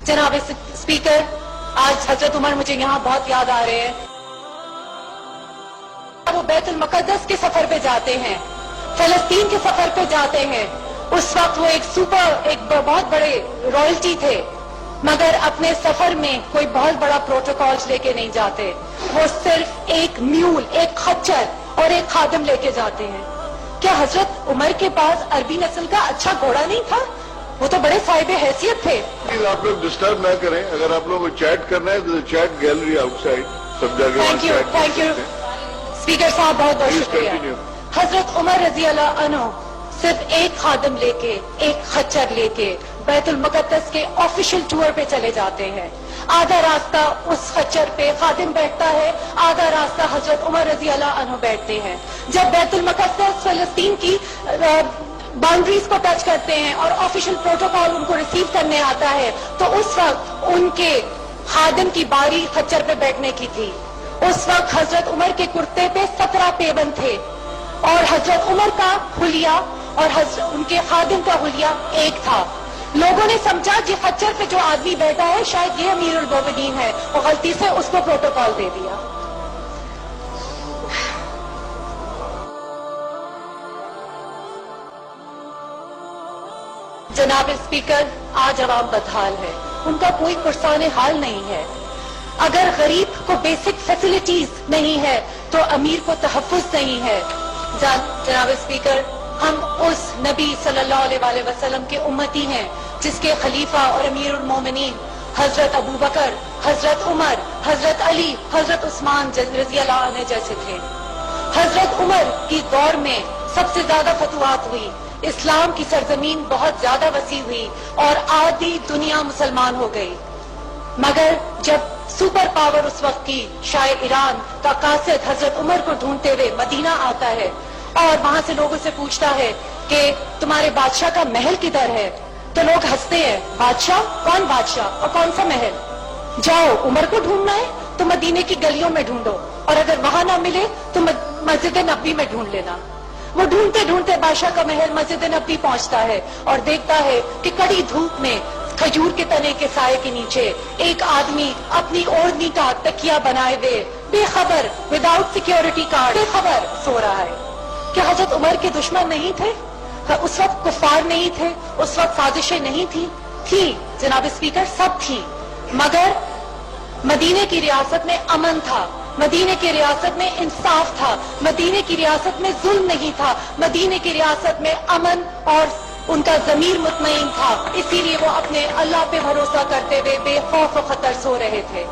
जनाब स्पीकर, आज हजरत उमर मुझे यहाँ बहुत याद आ रहे हैं। वो बैतुल मुक़द्दस के सफर पे जाते हैं, फलस्तीन के सफर पे जाते हैं। उस वक्त वो एक बहुत बड़े रॉयल्टी थे, मगर अपने सफर में कोई बहुत बड़ा प्रोटोकॉल लेके नहीं जाते। वो सिर्फ एक म्यूल, एक खच्चर और एक खादिम लेके जाते हैं। क्या हजरत उमर के पास अरबी नस्ल का अच्छा घोड़ा नहीं था? वो तो बड़े साहिब हैसियत थे। आप लोग डिस्टर्ब ना करें। अगर आप लोगों को चैट करना है तो चैट गैलरी आउटसाइड सब जगह। थैंक यू स्पीकर साहब, बहुत बहुत शुक्रिया। हजरत उमर रजी अल्लाह अन्हु सिर्फ एक खादिम लेके, एक खच्चर लेके बैतुल मुक़द्दस के ऑफिशियल टूर पे चले जाते हैं। आधा रास्ता उस खच्चर पे खादिम बैठता है, आधा रास्ता हजरत उमर रजी अल्लाह अन्हु बैठते हैं। जब बैतुल मुक़द्दस फलस्तीन की बाउंड्रीज को टच करते हैं और ऑफिशियल प्रोटोकॉल उनको रिसीव करने आता है, तो उस वक्त उनके खादिम की बारी खच्चर पे बैठने की थी। उस वक्त हजरत उमर के कुर्ते पे 17 पेबंद थे और हजरत उमर का हुलिया और उनके खादिम का हुलिया एक था। लोगों ने समझा कि खच्चर पे जो आदमी बैठा है शायद ये अमीरुल मोमिनीन है, और गलती से उसको प्रोटोकॉल दे दिया। जनाब स्पीकर, आज अवाम बदहाल है, उनका कोई पुरसान हाल नहीं है। अगर गरीब को बेसिक फैसिलिटीज नहीं है तो अमीर को तहफ़्फ़ुज़ नहीं है। जनाब स्पीकर, हम उस नबी सल्लल्लाहु अलैहि वसल्लम के उम्मती हैं जिसके खलीफा और अमीरुल मोमिनीन हजरत अबू बकर, हजरत उमर, हजरत अली, हजरत उस्मान रज़ी अल्लाह अन्हु जैसे थे। हजरत उमर की दौर में सबसे ज्यादा फतवात हुई, इस्लाम की सरजमीन बहुत ज्यादा वसी हुई और आधी दुनिया मुसलमान हो गई। मगर जब सुपर पावर उस वक्त की शाह ईरान का कासिद हजरत उमर को ढूंढते हुए मदीना आता है और वहां से लोगों से पूछता है कि तुम्हारे बादशाह का महल किधर है, तो लोग हंसते हैं, बादशाह? कौन बादशाह और कौन सा महल? जाओ, उमर को ढूंढना है तो मदीने की गलियों में ढूंढो, और अगर वहां ना मिले तो मस्जिद नबी में ढूंढ लेना। वो ढूंढते ढूंढते बादशाह का महल मस्जिद नबी पहुंचता है और देखता है कि कड़ी धूप में खजूर के तने के साये के नीचे एक आदमी अपनी ओढ़नी का तकिया बनाए हुए बेखबर, विदाउट सिक्योरिटी कार्ड, बेखबर सो रहा है। क्या हजरत उमर के दुश्मन नहीं थे? उस वक्त कुफार नहीं थे? उस वक्त साजिशें नहीं थी जनाब स्पीकर, सब थी। मगर मदीने की रियासत में अमन था, मदीने की रियासत में इंसाफ था, मदीने की रियासत में जुल्म नहीं था, मदीने की रियासत में अमन और उनका ज़मीर मुतमईन था। इसीलिए वो अपने अल्लाह पे भरोसा करते हुए बेखौफ व खतर सो रहे थे।